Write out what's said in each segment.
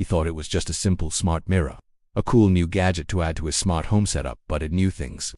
He thought it was just a simple smart mirror, a cool new gadget to add to his smart home setup, but it knew things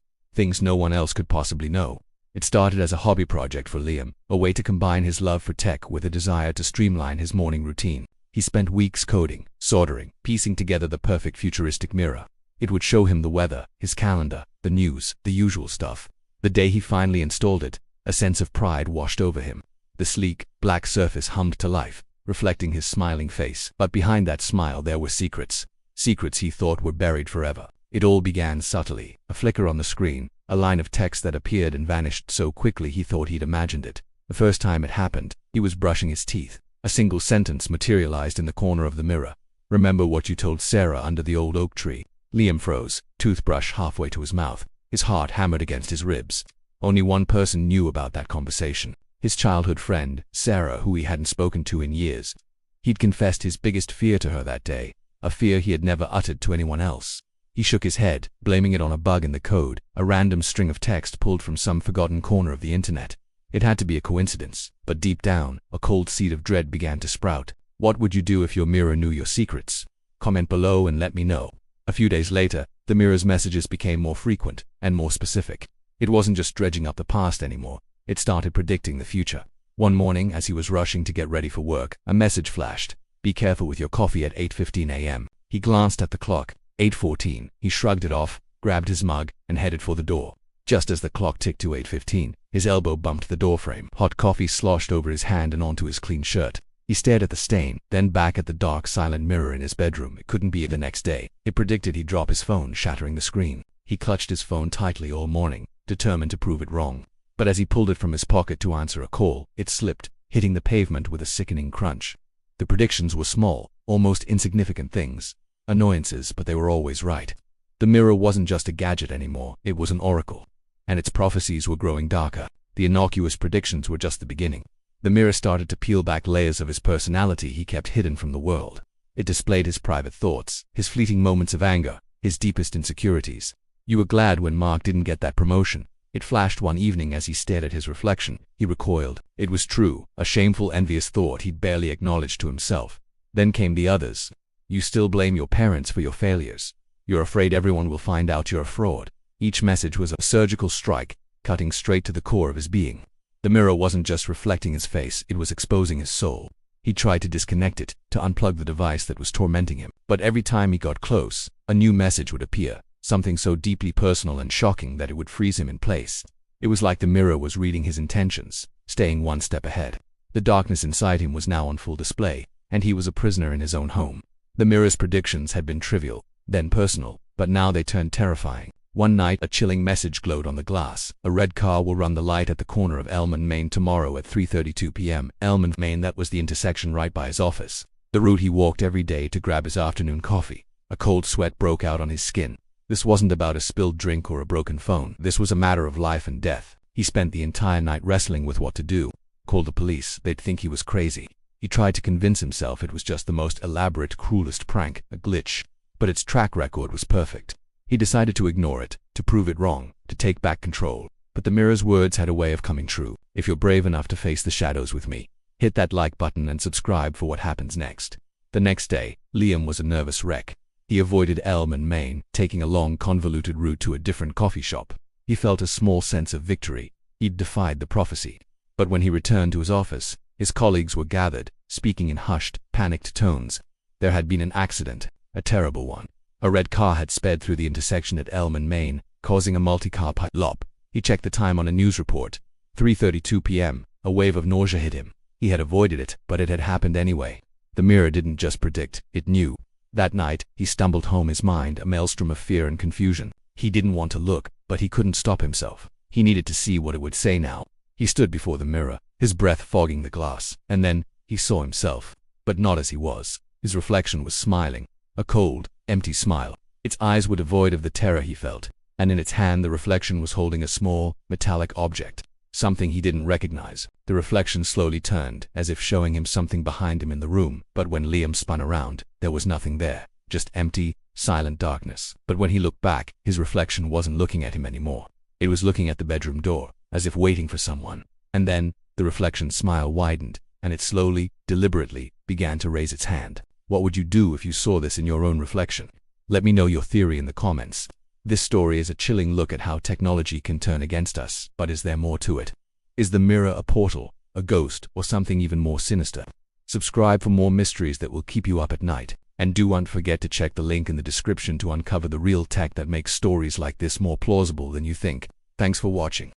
no one else could possibly know. It started as a hobby project for Liam, a way to combine his love for tech with a desire to streamline his morning routine. He spent weeks coding, soldering, piecing together the perfect futuristic mirror. It would show him the weather, his calendar, the news, the usual stuff. The day he finally installed it, a sense of pride washed over him. The sleek, black surface hummed to life, reflecting his smiling face. But behind that smile there were secrets. Secrets he thought were buried forever. It all began subtly, a flicker on the screen, a line of text that appeared and vanished so quickly he thought he'd imagined it. The first time it happened, he was brushing his teeth. A single sentence materialized in the corner of the mirror. "Remember what you told Sarah under the old oak tree?" Liam froze, toothbrush halfway to his mouth. His heart hammered against his ribs. Only one person knew about that conversation. His childhood friend, Sarah, who he hadn't spoken to in years. He'd confessed his biggest fear to her that day, a fear he had never uttered to anyone else. He shook his head, blaming it on a bug in the code, a random string of text pulled from some forgotten corner of the internet. It had to be a coincidence, but deep down, a cold seed of dread began to sprout. What would you do if your mirror knew your secrets? Comment below and let me know. A few days later, the mirror's messages became more frequent and more specific. It wasn't just dredging up the past anymore. It started predicting the future. One morning, as he was rushing to get ready for work, a message flashed. "Be careful with your coffee at 8:15 a.m. He glanced at the clock. 8:14. He shrugged it off, grabbed his mug, and headed for the door. Just as the clock ticked to 8:15, his elbow bumped the doorframe. Hot coffee sloshed over his hand and onto his clean shirt. He stared at the stain, then back at the dark, silent mirror in his bedroom. It couldn't be the next day. It predicted he'd drop his phone, shattering the screen. He clutched his phone tightly all morning, determined to prove it wrong. But as he pulled it from his pocket to answer a call, it slipped, hitting the pavement with a sickening crunch. The predictions were small, almost insignificant things. Annoyances, but they were always right. The mirror wasn't just a gadget anymore, it was an oracle. And its prophecies were growing darker. The innocuous predictions were just the beginning. The mirror started to peel back layers of his personality he kept hidden from the world. It displayed his private thoughts, his fleeting moments of anger, his deepest insecurities. You were glad when Mark didn't get that promotion. It flashed one evening as he stared at his reflection. He recoiled. It was true, a shameful, envious thought he'd barely acknowledged to himself. Then came the others. You still blame your parents for your failures. You're afraid everyone will find out you're a fraud. Each message was a surgical strike, cutting straight to the core of his being. The mirror wasn't just reflecting his face, it was exposing his soul. He tried to disconnect it, to unplug the device that was tormenting him. But every time he got close, a new message would appear, something so deeply personal and shocking that it would freeze him in place. It was like the mirror was reading his intentions, staying one step ahead. The darkness inside him was now on full display, and he was a prisoner in his own home. The mirror's predictions had been trivial, then personal, but now they turned terrifying. One night, a chilling message glowed on the glass. "A red car will run the light at the corner of Elm and Main tomorrow at 3:32 p.m. Elm and Main, that was the intersection right by his office. The route he walked every day to grab his afternoon coffee. A cold sweat broke out on his skin. This wasn't about a spilled drink or a broken phone. This was a matter of life and death. He spent the entire night wrestling with what to do. Call the police, they'd think he was crazy. He tried to convince himself it was just the most elaborate, cruelest prank, a glitch. But its track record was perfect. He decided to ignore it, to prove it wrong, to take back control. But the mirror's words had a way of coming true. If you're brave enough to face the shadows with me, hit that like button and subscribe for what happens next. The next day, Liam was a nervous wreck. He avoided Elm and Main, taking a long, convoluted route to a different coffee shop. He felt a small sense of victory. He'd defied the prophecy. But when he returned to his office, his colleagues were gathered, speaking in hushed, panicked tones. There had been an accident, a terrible one. A red car had sped through the intersection at Elm and Main, causing a multi-car pile-up. He checked the time on a news report. 3:32 p.m. A wave of nausea hit him. He had avoided it, but it had happened anyway. The mirror didn't just predict, it knew. That night, he stumbled home, his mind a maelstrom of fear and confusion. He didn't want to look, but he couldn't stop himself. He needed to see what it would say now. He stood before the mirror, his breath fogging the glass, and then he saw himself. But not as he was. His reflection was smiling, a cold, empty smile. Its eyes were devoid of the terror he felt, and in its hand the reflection was holding a small, metallic object, something he didn't recognize. The reflection slowly turned, as if showing him something behind him in the room, but when Liam spun around, there was nothing there, just empty, silent darkness. But when he looked back, his reflection wasn't looking at him anymore. It was looking at the bedroom door, as if waiting for someone. And then, the reflection's smile widened, and it slowly, deliberately, began to raise its hand. What would you do if you saw this in your own reflection? Let me know your theory in the comments. This story is a chilling look at how technology can turn against us, but is there more to it? Is the mirror a portal, a ghost, or something even more sinister? Subscribe for more mysteries that will keep you up at night. And don't forget to check the link in the description to uncover the real tech that makes stories like this more plausible than you think. Thanks for watching.